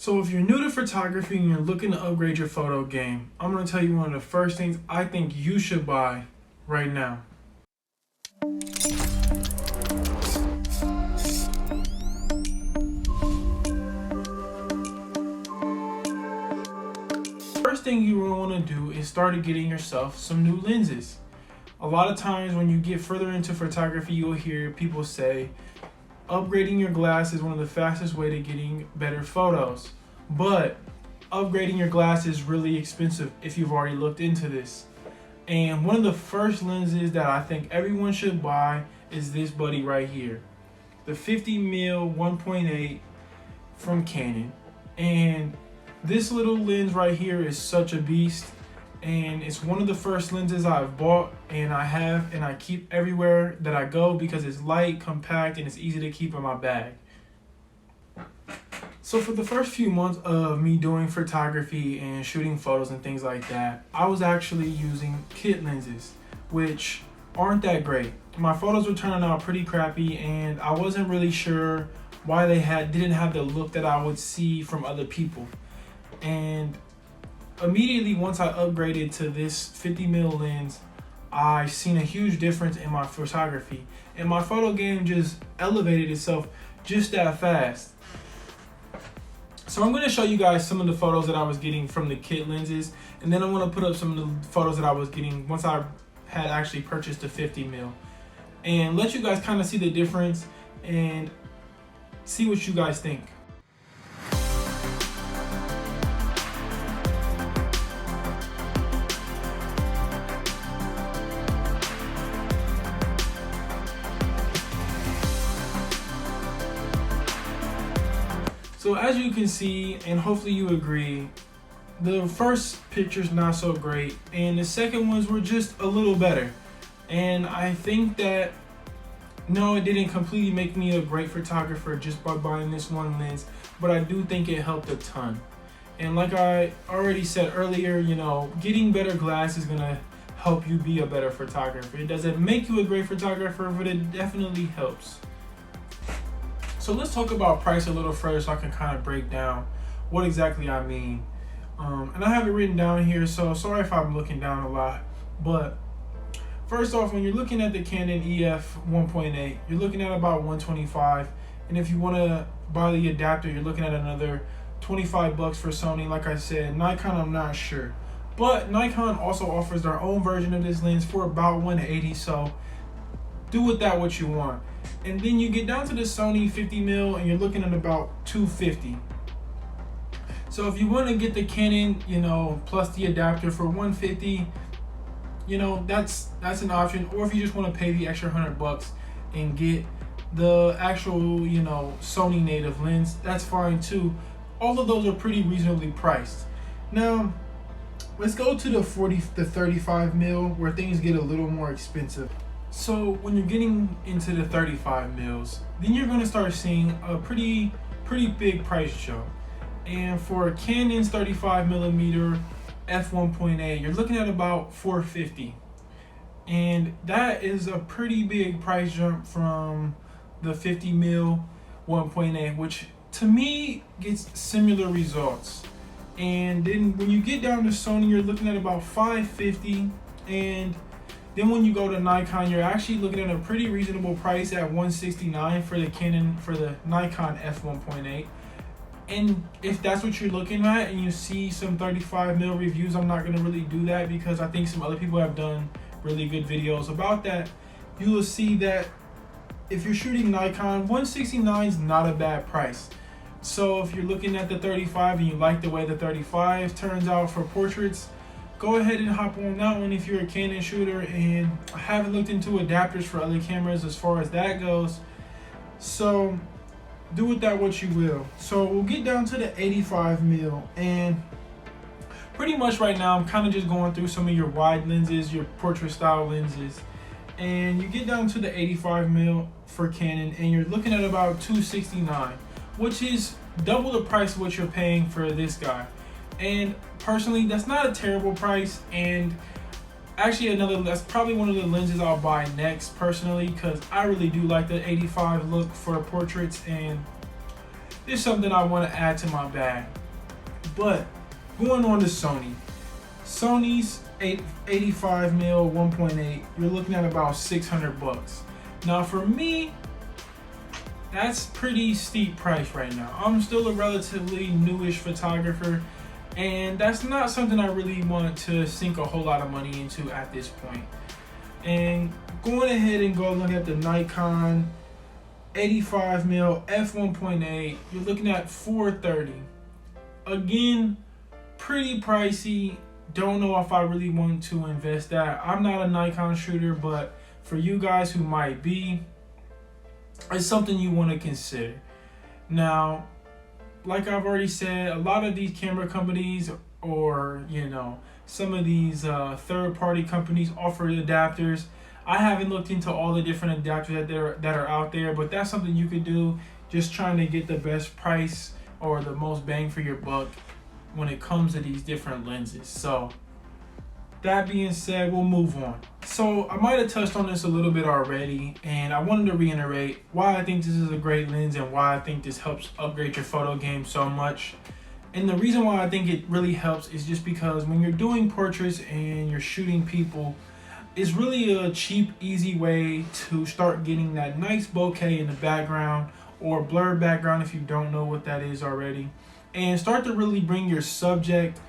So if you're new to photography and you're looking to upgrade your photo game, I'm going to tell you one of the first things I think you should buy right now. First thing you want to do is start getting yourself some new lenses. A lot of times when you get further into photography, you'll hear people say, upgrading your glass is one of the fastest way to getting better photos. But upgrading your glass is really expensive if you've already looked into this. And one of the first lenses that I think everyone should buy is this buddy right here. The 50mm 1.8 from Canon. And this little lens right here is such a beast. And it's one of the first lenses I've bought and I keep everywhere that I go because it's light, compact, and it's easy to keep in my bag. So for the first few months of me doing photography and shooting photos and things like that, I was actually using kit lenses, which aren't that great. My photos were turning out pretty crappy and I wasn't really sure why they didn't have the look that I would see from other people. And immediately once I upgraded to this 50mm lens, I seen a huge difference in my photography and my photo game just elevated itself just that fast. So I'm going to show you guys some of the photos that I was getting from the kit lenses, and then I'm going to put up some of the photos that I was getting once I had actually purchased the 50mm, and let you guys kind of see the difference and see what you guys think. So as you can see, and hopefully you agree, the first picture's not so great, and the second ones were just a little better. And I think that, no, it didn't completely make me a great photographer just by buying this one lens, but I do think it helped a ton. And like I already said earlier, you know, getting better glass is gonna help you be a better photographer. It doesn't make you a great photographer, but it definitely helps. So let's talk about price a little further so I can kind of break down what exactly I mean. And I have it written down here, so sorry if I'm looking down a lot. But first off, when you're looking at the Canon EF 1.8, you're looking at about $125. And if you want to buy the adapter, you're looking at another $25 for Sony. Like I said, Nikon, I'm not sure. But Nikon also offers their own version of this lens for about $180, so do with that what you want. And then you get down to the Sony 50mm and you're looking at about $250. So if you want to get the Canon, you know, plus the adapter for $150, you know, that's an option. Or if you just want to pay the extra $100 and get the actual, you know, Sony native lens, that's fine too. All of those are pretty reasonably priced. Now, let's go to the 35mm where things get a little more expensive. So when you're getting into the 35mm, then you're going to start seeing a pretty big price jump. And for Canon's 35mm f1.8, you're looking at about $450. And that is a pretty big price jump from the 50mm 1.8, which to me gets similar results. And then when you get down to Sony, you're looking at about $550, and then when you go to Nikon, you're actually looking at a pretty reasonable price at $169 for the Nikon f1.8. And if that's what you're looking at and you see some 35mm reviews, I'm not going to really do that because I think some other people have done really good videos about that. You will see that if you're shooting Nikon, $169 is not a bad price. So if you're looking at the 35 and you like the way the 35 turns out for portraits, go ahead and hop on that one if you're a Canon shooter. And I haven't looked into adapters for other cameras as far as that goes, so do with that what you will. So we'll get down to the 85mm, and pretty much right now I'm kind of just going through some of your wide lenses, your portrait style lenses, and you get down to the 85mm for Canon and you're looking at about $269, which is double the price of what you're paying for this guy. And personally, that's not a terrible price, and actually that's probably one of the lenses I'll buy next personally, because I really do like the 85 look for portraits. And it's something I want to add to my bag. But going on to Sony's 85 mil 1.8, you're looking at about $600. Now for me, that's pretty steep price right now. I'm still a relatively newish photographer, and that's not something I really want to sink a whole lot of money into at this point. And going ahead and go look at the Nikon 85 mil f1.8, you're looking at $430. Again, pretty pricey. Don't know if I really want to invest that. I'm not a Nikon shooter, but for you guys who might be, it's something you want to consider. Now, like I've already said, a lot of these camera companies, or some of these third-party companies offer adapters. I haven't looked into all the different adapters that are out there, but that's something you could do, just trying to get the best price or the most bang for your buck when it comes to these different lenses. So that being said, we'll move on. So I might have touched on this a little bit already, and I wanted to reiterate why I think this is a great lens and why I think this helps upgrade your photo game so much. And the reason why I think it really helps is just because when you're doing portraits and you're shooting people, it's really a cheap, easy way to start getting that nice bokeh in the background, or blurred background if you don't know what that is already, and start to really bring your subject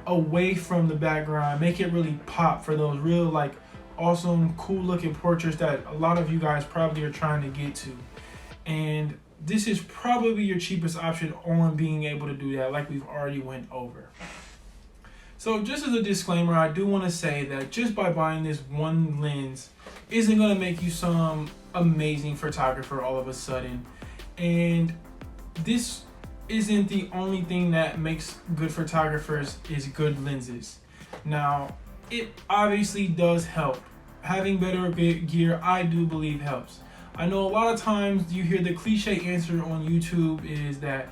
away from the background, make it really pop for those real awesome, cool looking portraits that a lot of you guys probably are trying to get to. And this is probably your cheapest option on being able to do that, like we've already went over. So just as a disclaimer, I do want to say that just by buying this one lens isn't going to make you some amazing photographer all of a sudden. And this isn't the only thing that makes good photographers is good lenses. Now, it obviously does help. Having better gear, I do believe, helps. I know a lot of times you hear the cliche answer on YouTube is that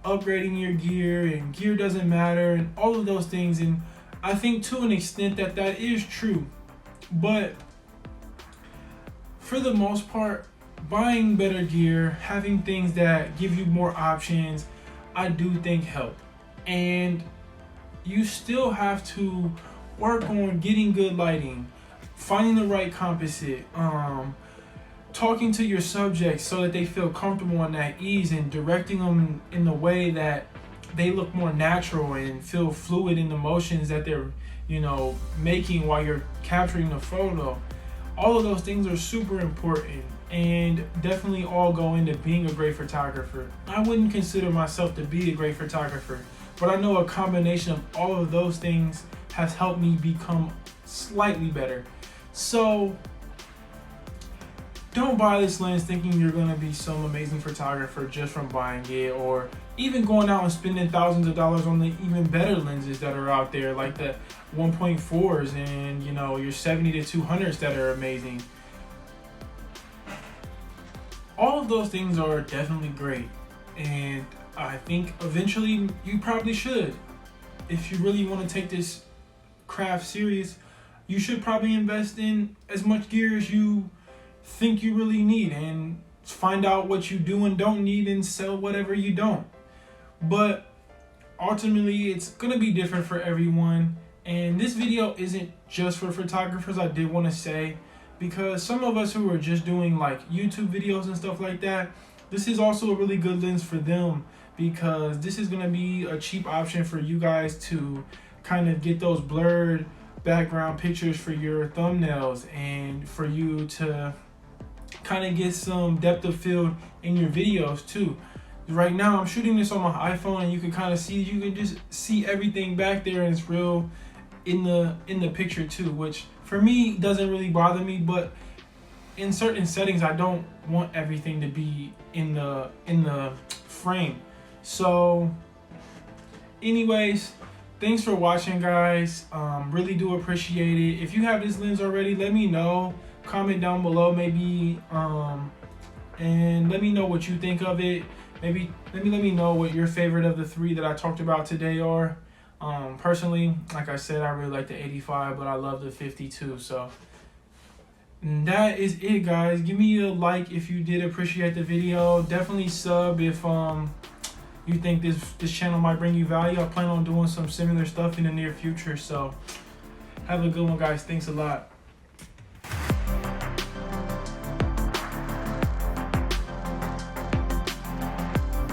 upgrading your gear and gear doesn't matter and all of those things, and I think to an extent that is true. But for the most part, buying better gear, having things that give you more options, I do think help. And you still have to work on getting good lighting, finding the right composite, talking to your subjects so that they feel comfortable and at ease, and directing them in the way that they look more natural and feel fluid in the motions that they're making while you're capturing the photo. All of those things are super important and definitely all go into being a great photographer. I wouldn't consider myself to be a great photographer, but I know a combination of all of those things has helped me become slightly better. So don't buy this lens thinking you're going to be some amazing photographer just from buying it, or even going out and spending thousands of dollars on the even better lenses that are out there, like the 1.4s and your 70 to 200s that are amazing. All of those things are definitely great, and I think eventually you probably should. If you really want to take this craft serious, you should probably invest in as much gear as you think you really need, and find out what you do and don't need and sell whatever you don't. But ultimately, it's gonna be different for everyone, and this video isn't just for photographers, I did want to say, because some of us who are just doing YouTube videos and stuff like that, this is also a really good lens for them, because this is gonna be a cheap option for you guys to kind of get those blurred background pictures for your thumbnails, and for you to kind of get some depth of field in your videos too. Right now I'm shooting this on my iPhone, and you can kind of see, you can just see everything back there, and it's real in the picture too, which for me doesn't really bother me. But in certain settings, I don't want everything to be in the frame. So anyways, thanks for watching, guys. Really do appreciate it. If you have this lens already, let me know. Comment down below maybe, and let me know what you think of it. Maybe let me know what your favorite of the three that I talked about today are. Personally, like I said, I really like the 85, but I love the 52. So that is it, guys. Give me a like if you did appreciate the video. Definitely sub if you think this channel might bring you value. I plan on doing some similar stuff in the near future. So have a good one, guys. Thanks a lot.